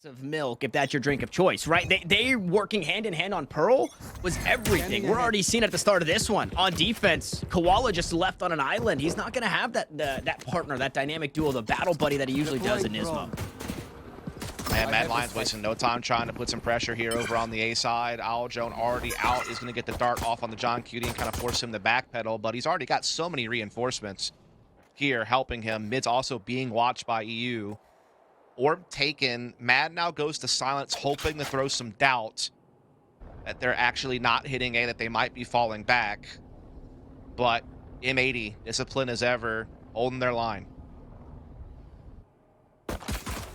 of milk if that's your drink of choice, right? They working hand in hand on Pearl was everything. We're already seeing at the start of this one. On defense, Koala just left on an island. He's not going to have that partner, that dynamic duo, the battle buddy that he usually does in Nismo. Man, Mad Lions wasting no time trying to put some pressure here over on the A side. Joan already out, is going to get the dart off on the John Cutie and kind of force him to backpedal, but he's already got so many reinforcements here helping him. Mid's also being watched by EU. Orb taken. Mad now goes to silence, hoping to throw some doubt that they're actually not hitting A, that they might be falling back. But M80, discipline as ever, holding their line.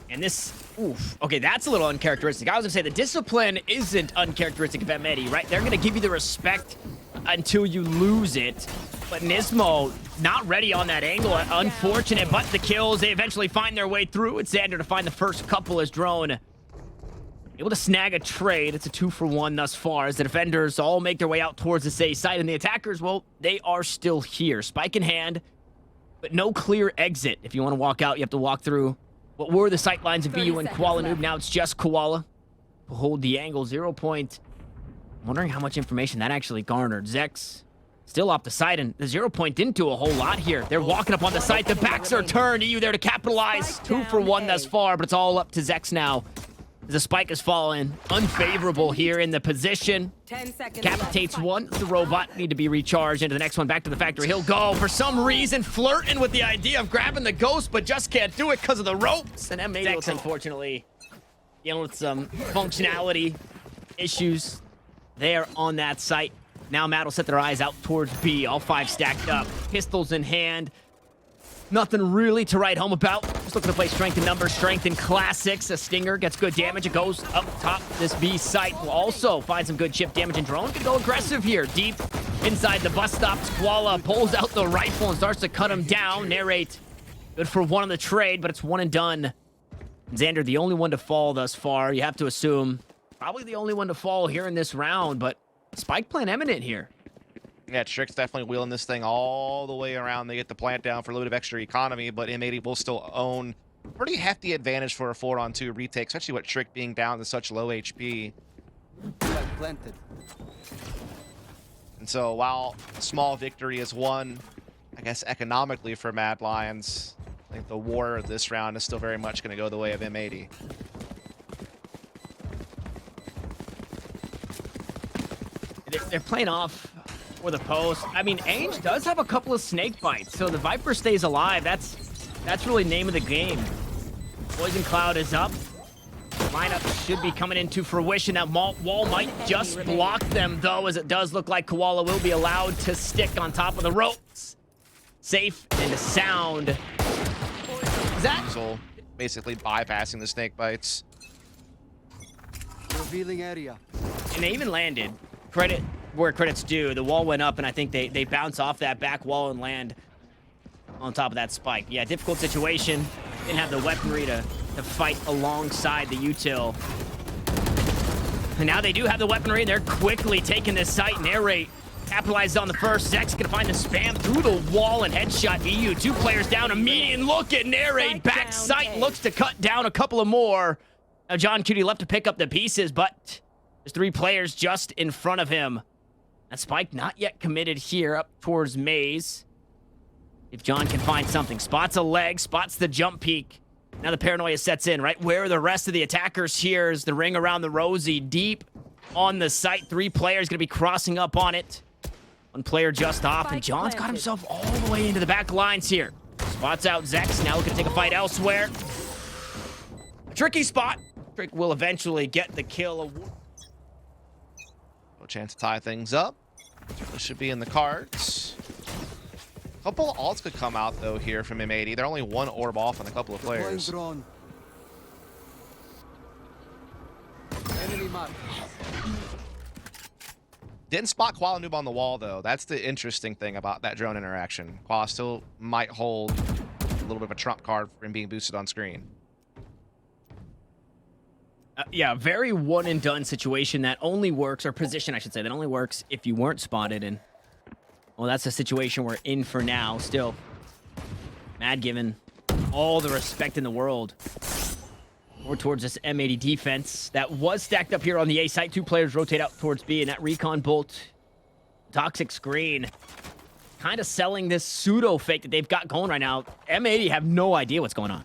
And this, oof, okay, that's a little uncharacteristic. I was gonna say the discipline isn't uncharacteristic of M80, right? They're gonna give you the respect until you lose it. But Nismo not ready on that angle. Unfortunate, but the kills, they eventually find their way through. It's Xander to find the first couple as Drone able to snag a trade. It's a 2-for-1 thus far as the defenders all make their way out towards the safe side, and the attackers, well, they are still here. Spike in hand, but no clear exit. If you want to walk out, you have to walk through what were the sight lines of VU and Koala Noob. Now it's just Koala. Hold the angle, 0 point. I'm wondering how much information that actually garnered. Zex still off the side, and the 0 point didn't do a whole lot here. They're walking up on the site. The backs are turned. EU there to capitalize. 2-for-1 thus far, but it's all up to Zex now. The spike is falling. Unfavorable here in the position. 10 seconds. Capitates one. The robot need to be recharged into the next one. Back to the factory. He'll go. For some reason, flirting with the idea of grabbing the ghost, but just can't do it because of the ropes. And M80, unfortunately, dealing with some functionality issues there on that site. Now Matt will set their eyes out towards B. All 5 stacked up. Pistols in hand. Nothing really to write home about. Just looking to play strength in numbers, strength in classics. A stinger gets good damage. It goes up top. This B site will also find some good chip damage. And Drone can go aggressive here. Deep inside the bus stop. Koala pulls out the rifle and starts to cut him down. Narrate. Good for one on the trade, but it's one and done. Xander, the only one to fall thus far. You have to assume probably the only one to fall here in this round, but Spike plan imminent here. Yeah, Trick's definitely wheeling this thing all the way around. They get the plant down for a little bit of extra economy, but M80 will still own pretty hefty advantage for a 4-on-2 retake, especially with Trick being down to such low HP. Planted. And so while a small victory is won, I guess economically for Mad Lions, I think the war of this round is still very much going to go the way of M80. They're playing off for the post. I mean, Ainge does have a couple of snake bites, so the Viper stays alive. That's really name of the game. Poison Cloud is up. Lineup should be coming into fruition. That wall might just block them, though, as it does look like Koala will be allowed to stick on top of the ropes. Safe and sound. Is that? So basically bypassing the snake bites. Revealing area. And they even landed. Credit where credit's due. The wall went up, and I think they bounce off that back wall and land on top of that spike. Yeah, difficult situation. Didn't have the weaponry to fight alongside the util. And now they do have the weaponry, and they're quickly taking this site. Narrate capitalized on the first. Zex gonna find the spam through the wall and headshot EU. 2 players down immediately. Look at Narrate. Back sight looks to cut down a couple of more. Now John Cutie left to pick up the pieces, but there's 3 players just in front of him. That spike not yet committed here up towards Maze. If John can find something. Spots a leg, spots the jump peak. Now the paranoia sets in, right? Where are the rest of the attackers here? Is the ring around the Rosie deep on the site. 3 players going to be crossing up on it. 1 player just off, and John's got himself all the way into the back lines here. Spots out Zex. Now looking to take a fight elsewhere. A tricky spot. Trick will eventually get the kill. No chance to tie things up. This should be in the cards. A couple of ults could come out, though, here from M80. They're only 1 orb off on a couple of players. Drone. Enemy mark. Didn't spot Koala Noob on the wall, though. That's the interesting thing about that drone interaction. Koala still might hold a little bit of a trump card for him being boosted on screen. Yeah, very one-and-done situation that only works, or position, I should say, that only works if you weren't spotted. And, well, that's the situation we're in for now. Still, Mad given all the respect in the world. More towards this M80 defense that was stacked up here on the A site. 2 players rotate out towards B, and that recon bolt, toxic screen, kind of selling this pseudo fake that they've got going right now. M80 have no idea what's going on.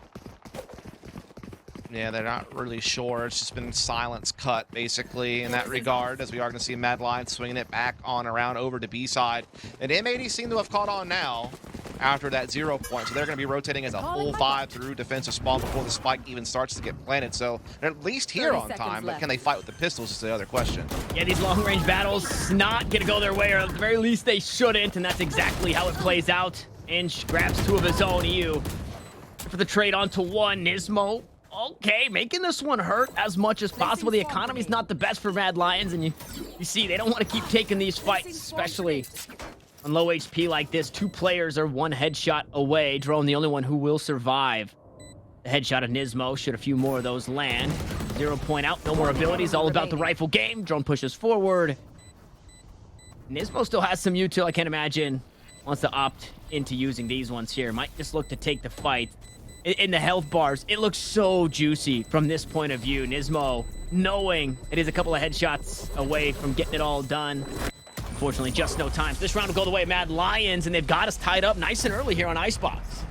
Yeah, they're not really sure. It's just been silence cut, basically, in that regard, as we are going to see Mad Lions swinging it back on around over to B side. And M80 seem to have caught on now after that 0 point. So they're going to be rotating as a full 5 through defensive spawn before the spike even starts to get planted. So they're at least here on time, but can they fight with the pistols is the other question. Yeah, these long-range battles not going to go their way, or at the very least they shouldn't, and that's exactly how it plays out. Inch grabs 2 of his own. EU for the trade onto 1. Nismo. Okay, making this one hurt as much as possible. The economy's not the best for Mad Lions, and you see they don't want to keep taking these fights, especially on low HP like this. 2 players are 1 headshot away. Drone, the only one who will survive the headshot of Nismo. Should a few more of those land. 0 point out, no more abilities, all about the rifle game. Drone pushes forward. Nismo still has some util, I can't imagine wants to opt into using these ones here. Might just look to take the fight. In the health bars, it looks so juicy from this point of view. Nismo, knowing it is a couple of headshots away from getting it all done. Unfortunately, just no time. This round will go the way of Mad Lions, and they've got us tied up nice and early here on Icebox.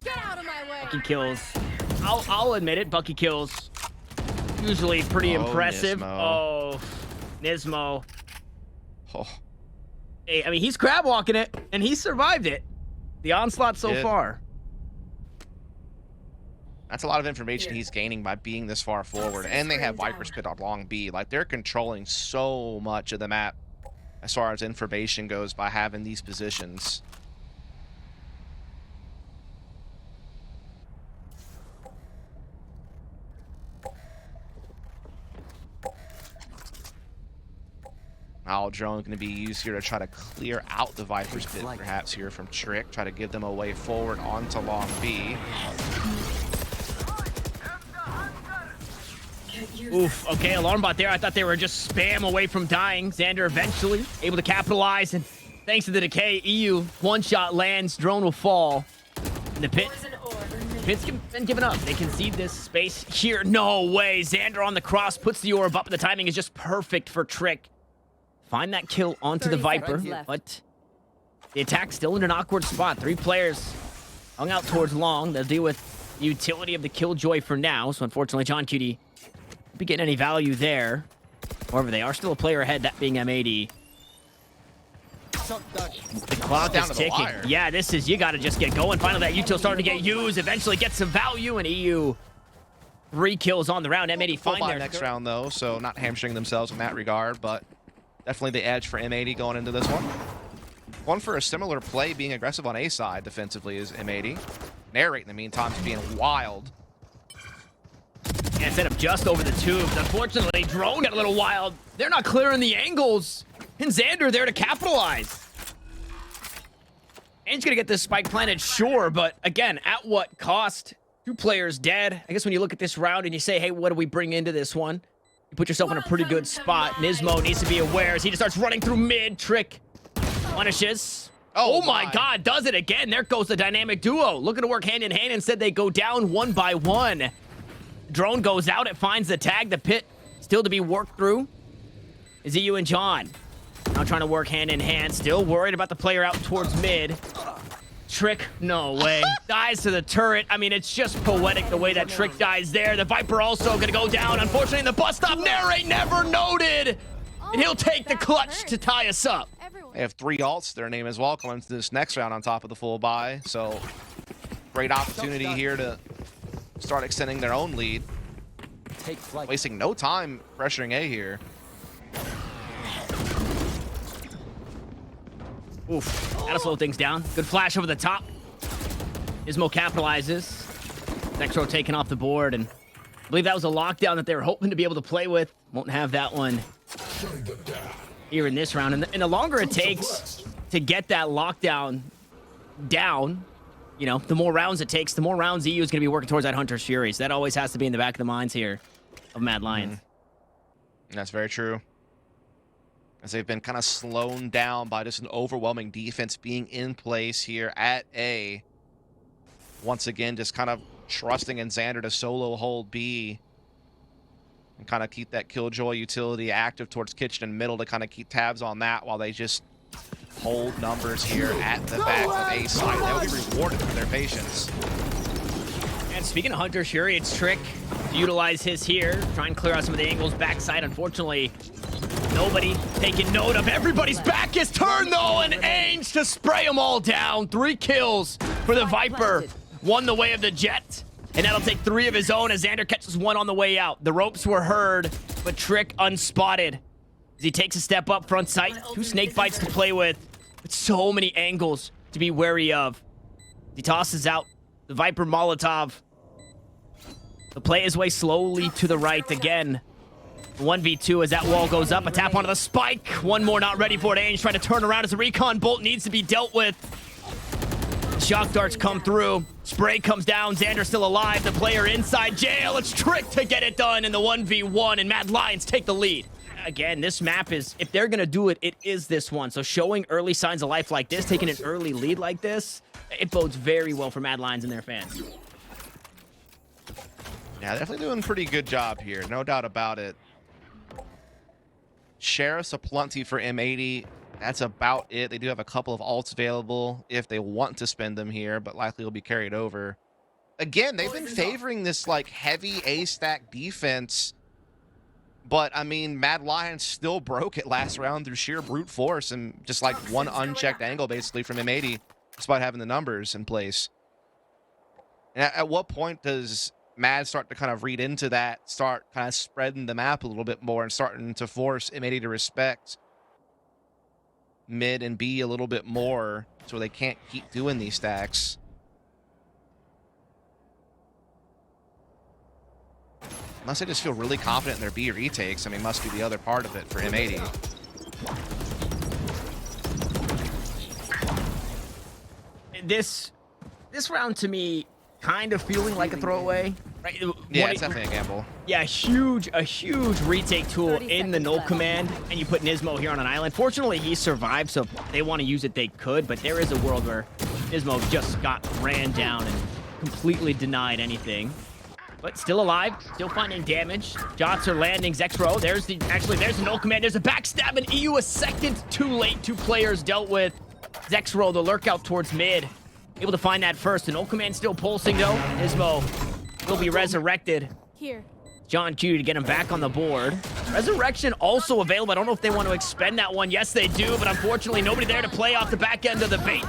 Get out of my way. Bucky kills. I'll admit it, Bucky kills. Usually pretty impressive. Nismo. Oh, Nismo. Oh. Hey, I mean, he's crab walking it, and he survived it. The onslaught so far. That's a lot of information he's gaining by being this far forward. And they have Viper's Pit on long B. Like, they're controlling so much of the map as far as information goes by having these positions. Now drone going to be used here to try to clear out the Viper's Pit, perhaps here from Trick. Try to give them a way forward onto long B. Oof, okay, alarm bot there. I thought they were just spam away from dying. Xander eventually able to capitalize, and thanks to the decay, EU one-shot lands, drone will fall. And the pit's been given up. They concede this space here. No way. Xander on the cross puts the orb up, and the timing is just perfect for Trick. Find that kill onto the Viper, but the attack's still in an awkward spot. 3 players hung out towards long. They'll deal with the utility of the Killjoy for now, so unfortunately, John Cutie won't be getting any value there. However, they are still a player ahead, that being M80. The clock is ticking. Yeah, this is, you gotta just get going. Finally, that util starting to get used. Eventually get some value, and EU 3 kills on the round. M80 find their next round, though, so not hamstring themselves in that regard, but definitely the edge for M80 going into this one. One for a similar play, being aggressive on A side defensively, is M80. Narrate in the meantime is being wild. And set up just over the tubes. Unfortunately, drone got a little wild. They're not clearing the angles. And Xander there to capitalize. And he's gonna get this spike planted, sure, but again, at what cost? 2 players dead. I guess when you look at this round and you say, hey, what do we bring into this one? You put yourself in a pretty good spot. Nismo needs to be aware as he just starts running through mid. Trick punishes. Oh my God, does it again. There goes the dynamic duo. Looking to work hand in hand. Instead, they go down 1 by 1. Drone goes out. It finds the tag. The pit still to be worked through. Is it you and John? Now trying to work hand in hand. Still worried about the player out towards mid. Trick, no way. Dies to the turret. I mean, it's just poetic the way that Trick dies there. The Viper also gonna go down. Unfortunately, in the bus stop, narrate never noted. And he'll take the clutch to tie us up. They have 3 ults, their name as well, coming into this next round on top of the full buy. So, great opportunity here to start extending their own lead. Wasting no time pressuring A here. Oof, gotta slow things down. Good flash over the top. Ismo capitalizes. Next row taken off the board, and I believe that was a lockdown that they were hoping to be able to play with. Won't have that one here in this round. And the longer it takes to get that lockdown down, you know, the more rounds it takes, the more rounds EU is going to be working towards that Hunter's Fury. So that always has to be in the back of the minds here of Mad Lions. That's very true. As they've been kind of slowed down by just an overwhelming defense being in place here at A. Once again, just kind of trusting in Xander to solo hold B and kind of keep that Killjoy utility active towards kitchen and middle to kind of keep tabs on that while they just hold numbers here at the back of A side. They'll be rewarded for their patience. And speaking of Hunter Shuri, it's Trick to utilize his here, try and clear out some of the angles backside. Unfortunately, nobody taking note of everybody's back is turned though, and Ainge to spray them all down. 3 kills for the Viper. Won the way of the Jet, and that'll take 3 of his own as Xander catches 1 on the way out. The ropes were heard, but Trick unspotted as he takes a step up front sight. 2 snake bites to play with so many angles to be wary of. He tosses out the Viper Molotov. He'll play his way slowly to the right again. 1v2 as that wall goes up. A tap onto the spike. One more not ready for it. Ainge trying to turn around as the recon bolt needs to be dealt with. Shock darts come through. Spray comes down. Xander still alive. The player inside jail. It's Trick to get it done in the 1v1, and Mad Lions take the lead. Again, this map is, if they're going to do it, it is this one. So showing early signs of life like this, taking an early lead like this, it bodes very well for Mad Lions and their fans. Yeah, definitely doing a pretty good job here. No doubt about it. Sheriff's aplenty for M80. That's about it. They do have a couple of ults available if they want to spend them here, but likely will be carried over. Again, they've been favoring this like heavy A-stack defense, but I mean, Mad Lions still broke it last round through sheer brute force and just like one unchecked angle basically from M80, despite having the numbers in place. And at what point does Mad start to kind of read into that, start kind of spreading the map a little bit more and starting to force M80 to respect mid and B a little bit more so they can't keep doing these stacks? Unless they just feel really confident in their B retakes. I mean, must be the other part of it for M80. This round to me kind of feeling like a throwaway, right? Yeah, it's definitely a gamble. Yeah, a huge retake tool in the null command, and you put Nismo here on an island. Fortunately, he survived, so if they want to use it, they could, but there is a world where Nismo just got ran down and completely denied anything. But still alive, still finding damage. Shots are landing. Zexro, there's the null command. There's a backstab, and EU a second too late. 2 players dealt with. Zexro, the lurk out towards mid. Able to find that first. The null command still pulsing though. Nismo will be resurrected. Here. John Q to get him back on the board. Resurrection also available. I don't know if they want to expend that one. Yes, they do, but unfortunately, nobody there to play off the back end of the bait.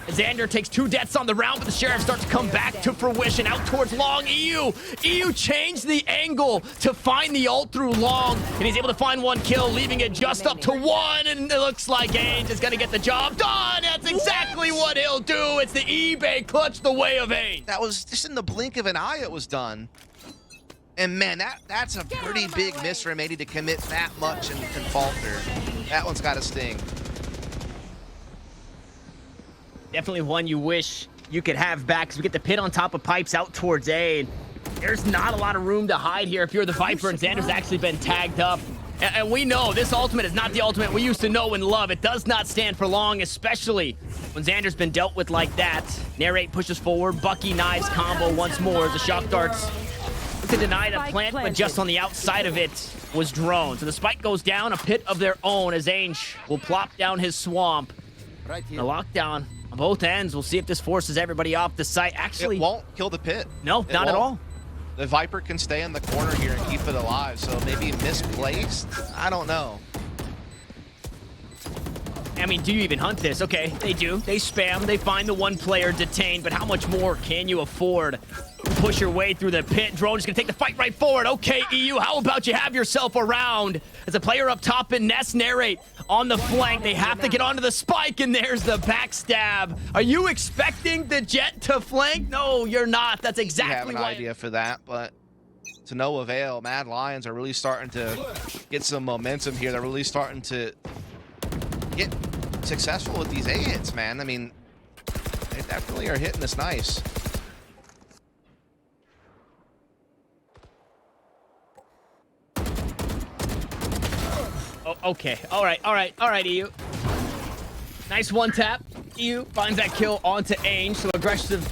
Xander takes 2 deaths on the round, but the Sheriff starts to come back to fruition. Out towards Long. EU changed the angle to find the ult through Long, and he's able to find 1 kill, leaving it just up to 1, and it looks like Ainge is going to get the job done. That's exactly what he'll do. It's the eBay clutch the way of Ainge. That was just in the blink of an eye it was done. And man, that's a pretty big miss for M80 to commit that much and falter. That one's got to sting. Definitely one you wish you could have back, because we get the pit on top of pipes out towards A, and there's not a lot of room to hide here if you're the Viper, and Xander's actually been tagged up. And we know this ultimate is not the ultimate we used to know and love. It does not stand for long, especially when Xander's been dealt with like that. Narrate pushes forward. Bucky knives combo once more. The shock darts look to deny the plant, but just on the outside of it was drone. So the spike goes down, a pit of their own, as Ainge will plop down his swamp. Right here. The lockdown on both ends. We'll see if this forces everybody off the site. Actually, it won't kill the pit. No, not at all. The Viper can stay in the corner here and keep it alive, so maybe misplaced? I don't know. I mean, do you even hunt this? Okay, they do. They spam. They find the 1 player detained, but how much more can you afford? Push your way through the pit. Drone is going to take the fight right forward. Okay, EU, how about you have yourself a round? As a player up top in Nest Narrate on the flank, they have to get onto the spike, and there's the backstab. Are you expecting the Jet to flank? No, you're not. That's exactly I have an idea for that, but to no avail. Mad Lions are really starting to get some momentum here. They're really starting to get successful with these A hits, man. I mean, they definitely are hitting this nice. Oh, okay. All right, EU. Nice 1 tap. EU finds that kill onto Ainge, so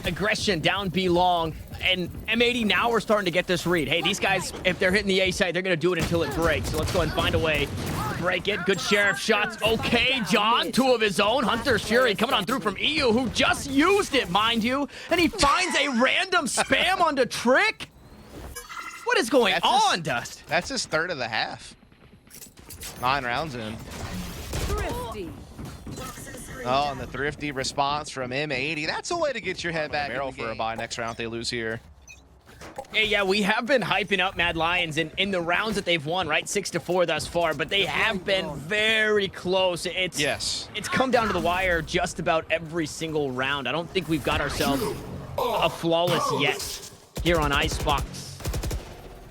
aggression down B long. And M80 now we're starting to get this read. Hey, these guys, if they're hitting the A side, they're going to do it until it breaks. So let's go and find a way to break it. Good Sheriff shots. Okay, John, 2 of his own. Hunter's Fury coming on through from EU, who just used it, mind you. And he finds a random spam onto Trick. What is going on, Dust? That's his third of the half. 9 rounds in. Thrifty. Oh, and the thrifty response from M80. That's a way to get your head back. Barrel for a bye next round if they lose here. Yeah, we have been hyping up Mad Lions in the rounds that they've won, right? 6-4 thus far, but they have been very close. It's come down to the wire just about every single round. I don't think we've got ourselves a flawless yet here on Icebox.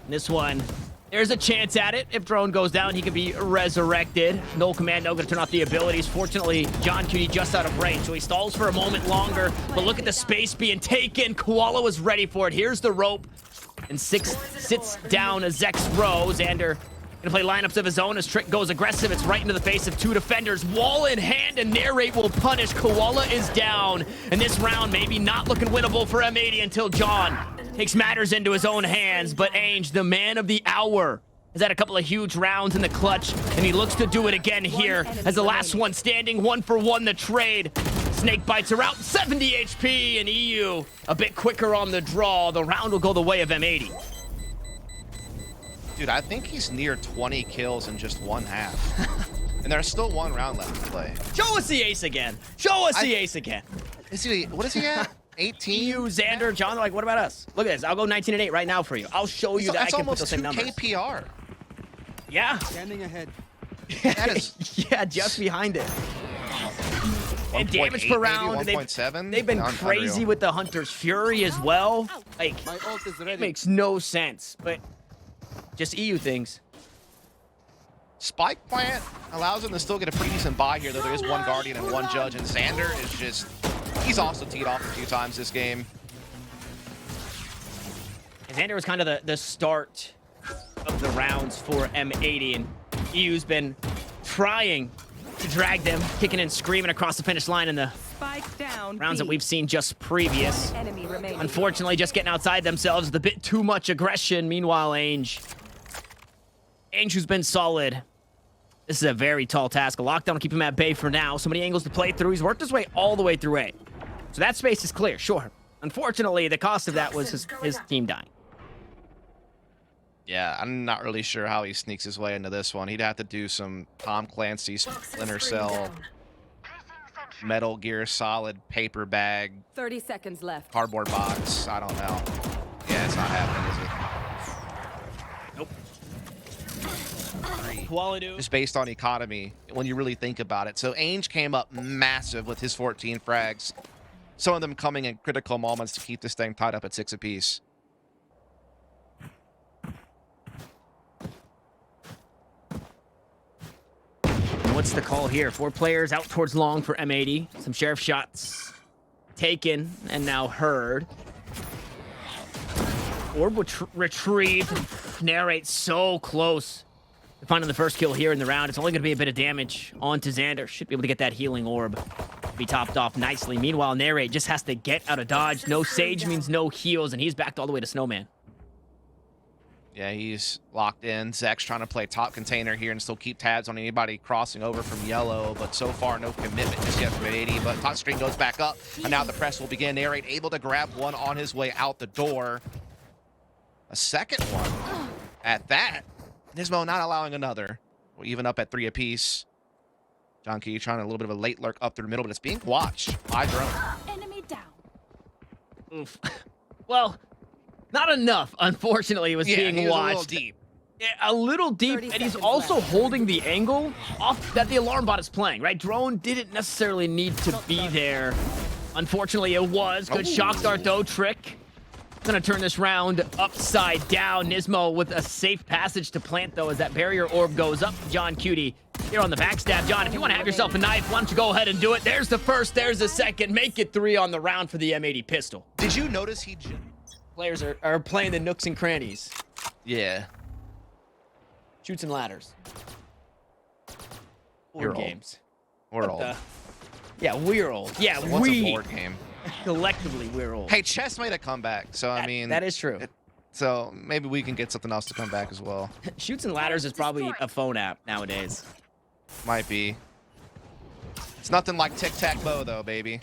This one, there's a chance at it. If Drone goes down, he could be resurrected. No Commando gonna turn off the abilities. Fortunately, John Cutie just out of range, so he stalls for a moment longer. But look at the space being taken. Koala was ready for it. Here's the rope. And 6 sits down a Zex row. Xander gonna play lineups of his own as Trick goes aggressive. It's right into the face of 2 defenders. Wall in hand, and Narrate will punish. Koala is down. And this round maybe not looking winnable for M80 until John takes matters into his own hands. But Ainge, the man of the hour, has had a couple of huge rounds in the clutch, and he looks to do it again here as the last one standing. 1 for 1 the trade. Snake bites are out, 70 HP, and EU a bit quicker on the draw. The round will go the way of M80. Dude, I think he's near 20 kills in just 1 half. And there's still 1 round left to play. Show us the ace again. Show us the ace again. What is he at? 18? EU, Xander, John, like, what about us? Look at this. I'll go 19 and 8 right now for you. I'll show you that I can put those same numbers. That's almost 2 KPR. Yeah. Standing ahead. That is... yeah, just behind it. And damage per round. 1.7. They've been crazy with the Hunter's Fury as well. Like, My ult is ready. it makes no sense, but just EU things. Spike plant allows him to still get a pretty decent buy here, though there is 1 Guardian and 1 Judge, and Xander is just... He's also teed off a few times this game. And Xander was kind of the start of the rounds for M80, and EU's been trying to drag them, kicking and screaming across the finish line in the rounds that we've seen just previous. Unfortunately, just getting outside themselves with a bit too much aggression. Meanwhile, Ainge, who's been solid. This is a very tall task. A lockdown will keep him at bay for now. So many angles to play through. He's worked his way all the way through A. So that space is clear, sure. Unfortunately, the cost of that was his team dying. Yeah, I'm not really sure how he sneaks his way into this one. He'd have to do some Tom Clancy, Splinter Cell, Metal Gear Solid, paper bag, 30 seconds left. cardboard box. I don't know. Yeah, it's not happening, is it? Nope. Quality. Just based on economy, when you really think about it. So Ainge came up massive with his 14 frags. Some of them coming in critical moments to keep this thing tied up at 6 apiece. What's the call here? 4 players out towards long for M80. Some Sheriff shots taken and now heard. Orb retrieved. Narrate so close to finding the first kill here in the round. It's only going to be a bit of damage onto Xander. Should be able to get that healing orb. Be topped off nicely. Meanwhile, Narrate just has to get out of dodge. No Sage means no heals, and he's backed all the way to Snowman. Yeah, he's locked in. Zek's trying to play top container here and still keep tabs on anybody crossing over from yellow, but so far no commitment just yet from 80. But top screen goes back up, and now the press will begin. Narrate able to grab one on his way out the door. A second one at that. Nismo not allowing another. We're even up at 3 apiece. John Key trying a little bit of a late lurk up through the middle, but it's being watched by Drone. Enemy down. Oof. Well, not enough, unfortunately, it was being he was watched. a little deep. Yeah, a little deep, and he's also holding the angle off that the alarm bot is playing, right? Drone didn't necessarily need to be there. Unfortunately, it was. Good shock dart, though. Trick gonna turn this round upside down. Nismo with a safe passage to plant, though, as that barrier orb goes up. John Cutie here on the backstab. John, if you want to have yourself a knife, why don't you go ahead and do it? There's the first, there's the second. Make it 3 on the round for the M80 pistol. Did you notice he... Players are playing the nooks and crannies. Yeah. Shoots and ladders. You're Or games. We're old. Yeah, we're old. Yeah, So what's a we board game? collectively we're old. Hey, chess made a comeback, so I mean that is true. So maybe we can get something else to come back as well. Shoots and Ladders is probably a phone app nowadays. Might be. It's nothing like tic-tac-toe though, baby.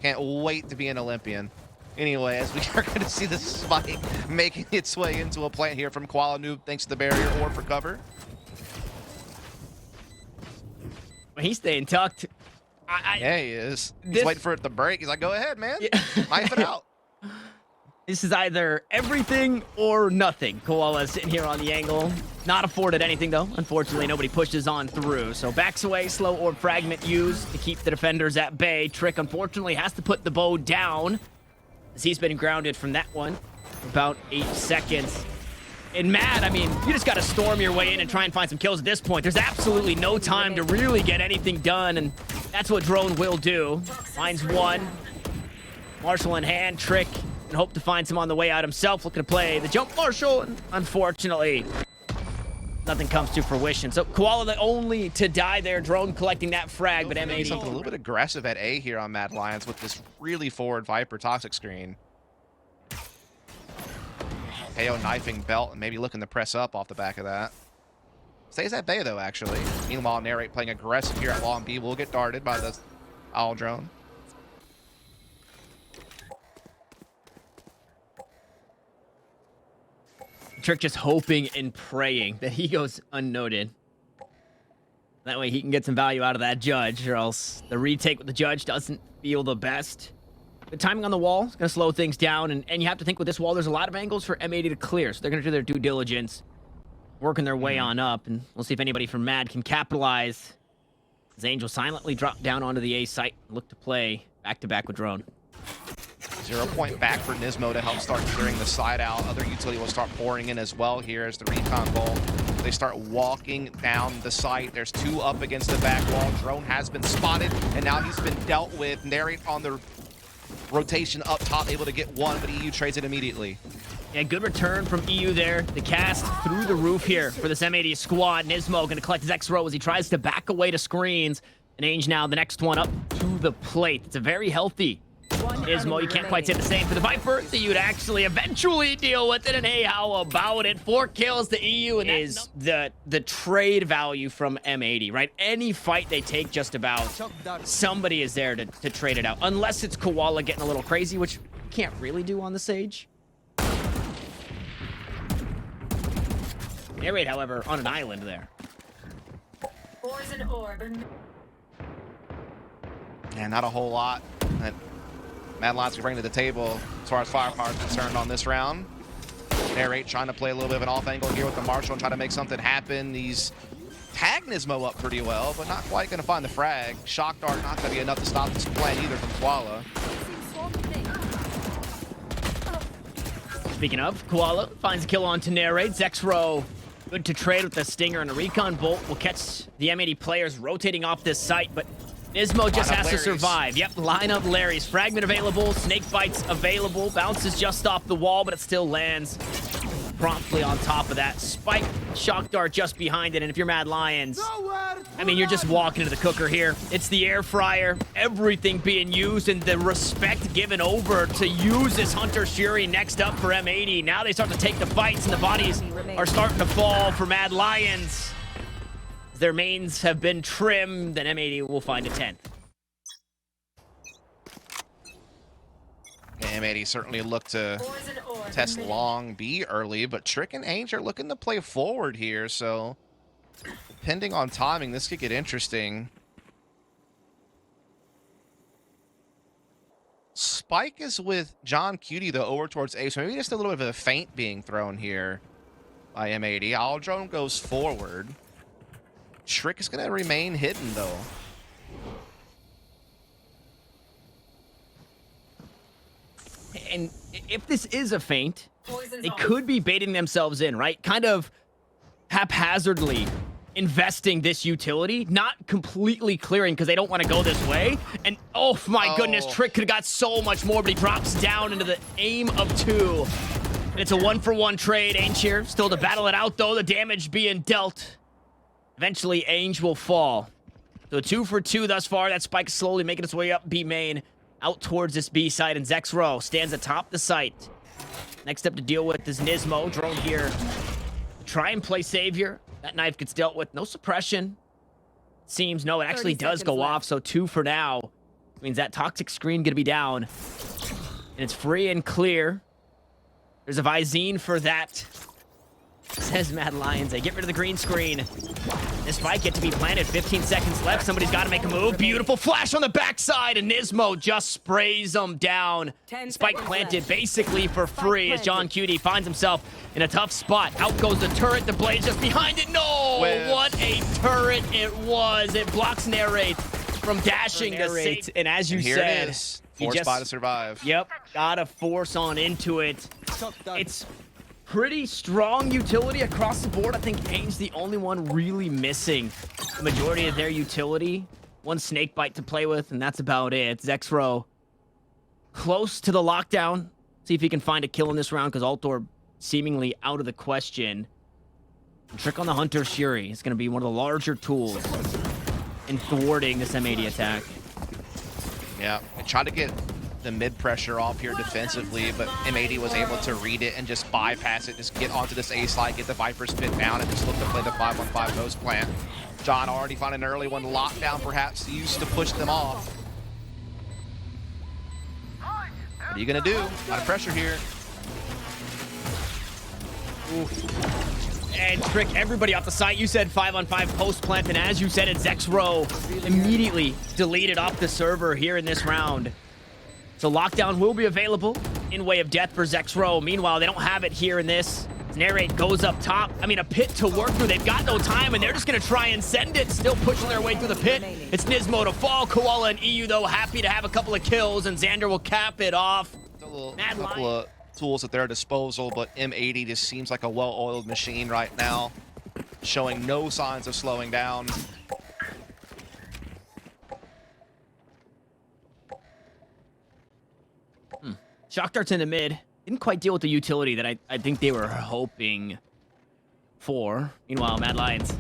Can't wait to be an Olympian. Anyway, as we are going to see the spike making its way into a plant here from Koala Noob, thanks to the barrier or for cover. He's staying tucked. Yeah, he is. He's waiting for it to break. He's like, go ahead, man. Yeah. Knife it out. This is either everything or nothing. Koala sitting here on the angle. Not afforded anything, though. Unfortunately, nobody pushes on through. So backs away, slow orb fragment used to keep the defenders at bay. Trick, unfortunately, has to put the bow down, as he's been grounded from that one for about 8 seconds. And Mad, I mean, you just got to storm your way in and try and find some kills at this point. There's absolutely no time to really get anything done, and that's what Drone will do. Finds one. Marshall in hand, Trick, and hope to find some on the way out himself. Looking to play the jump Marshall, and unfortunately, nothing comes to fruition. So Koala the only to die there. Drone collecting that frag, but M80. Something a little bit aggressive at A here on Mad Lions with this really forward Viper toxic screen. KO knifing belt and maybe looking to press up off the back of that. Stays at bay though, actually. Meanwhile, Narrate playing aggressive here at Long B will get darted by the Owl Drone. Trick just hoping and praying that he goes unnoted. That way he can get some value out of that judge, or else the retake with the judge doesn't feel the best. The timing on the wall is going to slow things down, and you have to think with this wall, there's a lot of angles for M80 to clear, so they're going to do their due diligence, working their way on up, and we'll see if anybody from Mad can capitalize. As Angel silently dropped down onto the A site, look to play back-to-back with Drone. 0 point back for Nismo to help start clearing the side out. Other utility will start pouring in as well here as the recon goal. They start walking down the site. There's 2 up against the back wall. Drone has been spotted, and now he's been dealt with. Narrate on the rotation up top, able to get 1, but EU trades it immediately. Yeah, good return from EU there. The cast through the roof here for this M80 squad. Nismo going to collect his X-Row as he tries to back away to screens. And Ainge now the next one up to the plate. It's a very healthy Nismo. You can't quite say the same for the Viper. So you'd actually eventually deal with it. And hey, how about it? 4 kills to EU, and is the trade value from M80, right? Any fight they take, just about somebody is there to trade it out, unless it's Koala getting a little crazy, which you can't really do on the Sage. Narrate, however, on an island there. Poison orb. And not a whole lot that Mad Lions can bring to the table as far as firepower is concerned on this round. Narrate trying to play a little bit of an off angle here with the Marshall and try to make something happen. He's tagged Nismo up pretty well, but not quite going to find the frag. Shock Dart not going to be enough to stop this plan either from Koala. Speaking of, Koala finds a kill on to Narrate. Zexro good to trade with the Stinger, and a Recon Bolt will catch the M80 players rotating off this site, but Nismo just has to survive. Yep, line up Larry's. Fragment available, Snake Bites available, bounces just off the wall, but it still lands promptly on top of that. Spike, Shock Dart just behind it, and if you're Mad Lions, I mean, you're just walking to the cooker here. It's the air fryer, everything being used, and the respect given over to use this Hunter Shuri next up for M80. Now they start to take the fights, and the bodies are starting to fall for Mad Lions. Their mains have been trimmed, then M80 will find a 10th. M80 certainly looked to test Long B early, but Trick and Ainge are looking to play forward here, so depending on timing, this could get interesting. Spike is with John Cutie, though, over towards A, so maybe just a little bit of a feint being thrown here by M80. Owl Drone goes forward. Trick is going to remain hidden, though. And if this is a feint, they could be baiting themselves in, right? Kind of haphazardly investing this utility, not completely clearing because they don't want to go this way. And oh my goodness, Trick could have got so much more, but he drops down into the aim of 2. And it's a 1-for-1 trade. Ainge here still to battle it out, though. The damage being dealt. Eventually, Ainge will fall. So 2 for 2 thus far. That spike slowly making its way up B main, out towards this B side, and Zexro stands atop the site. Next up to deal with is Nismo. Drone here. Try and play savior. That knife gets dealt with. No suppression. Seems no, it actually does go off. So 2 for now. Means that toxic screen gonna be down. And it's free and clear. There's a Visine for that. Says Mad Lions. They get rid of the green screen. This spike get to be planted. 15 seconds left. Somebody's got to make a move. Beautiful flash on the backside, and Nismo just sprays them down. Spike planted basically for free as John Cutie finds himself in a tough spot. Out goes the turret. The blade just behind it. No! What a turret it was. It blocks Narrate from dashing to save. And as you Here said, it is. Forced by to survive. Yep, gotta force on into it. It's pretty strong utility across the board. I think Kane's the only one really missing the majority of their utility. One snake bite to play with, and that's about it. Zexro close to the lockdown. See if he can find a kill in this round, because Altor seemingly out of the question. And Trick on the Hunter Shuri is going to be one of the larger tools in thwarting this M80 attack. Yeah, I tried to get the mid pressure off here defensively, but M80 was able to read it and just bypass it, just get onto this A slide, get the Viper's pit down, and just look to play the 5-on-5 post plant. John already found an early one, lockdown perhaps used to push them off. What are you gonna do? A lot of pressure here. Oof. And Trick everybody off the site. You said 5-on-5 post plant, and as you said it, Zexro immediately deleted off the server here in this round. So lockdown will be available in way of death for Zexro. Meanwhile, they don't have it here in this. Narrate goes up top. I mean, a pit to work through. They've got no time, and they're just going to try and send it. Still pushing their way through the pit. It's Nismo to fall. Koala and EU, though, happy to have a couple of kills, and Xander will cap it off. A couple of tools at their disposal, but M80 just seems like a well-oiled machine right now, showing no signs of slowing down. Shock darts in the mid. Didn't quite deal with the utility that I think they were hoping for. Meanwhile, Mad Lions,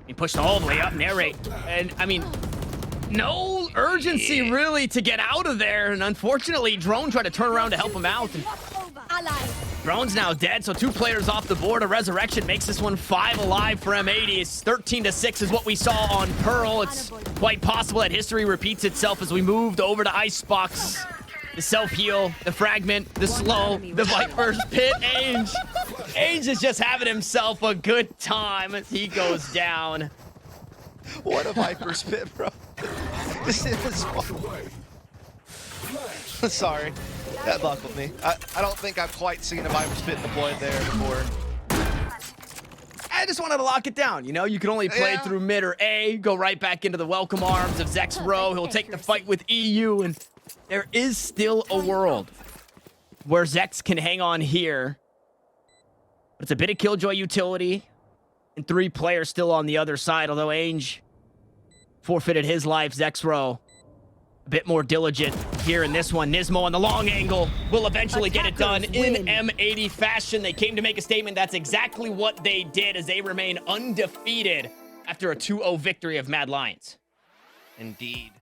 he pushed all the way up, Narrate. And, I mean, no urgency really to get out of there. And unfortunately, Drone tried to turn around to help him out. And Drone's now dead, so 2 players off the board. A resurrection makes this one 5 alive for M80. It's 13-6 is what we saw on Pearl. It's quite possible that history repeats itself as we moved over to Icebox. The self-heal, the fragment, the slow, the Viper's pit. Ainge is just having himself a good time as he goes down. What a Viper's pit, bro. This is fun. Sorry, that buckled me. I don't think I've quite seen a Viper's pit deployed there before. I just wanted to lock it down. You know, you can only play through mid or A, go right back into the welcome arms of Zexro. He'll take the fight with EU, and there is still a world where Zex can hang on here. But it's a bit of Killjoy utility and 3 players still on the other side, although Ainge forfeited his life. Zexro a bit more diligent here in this one. Nismo on the long angle will eventually get it done in M80 fashion. They came to make a statement. That's exactly what they did as they remain undefeated after a 2-0 victory of Mad Lions. Indeed.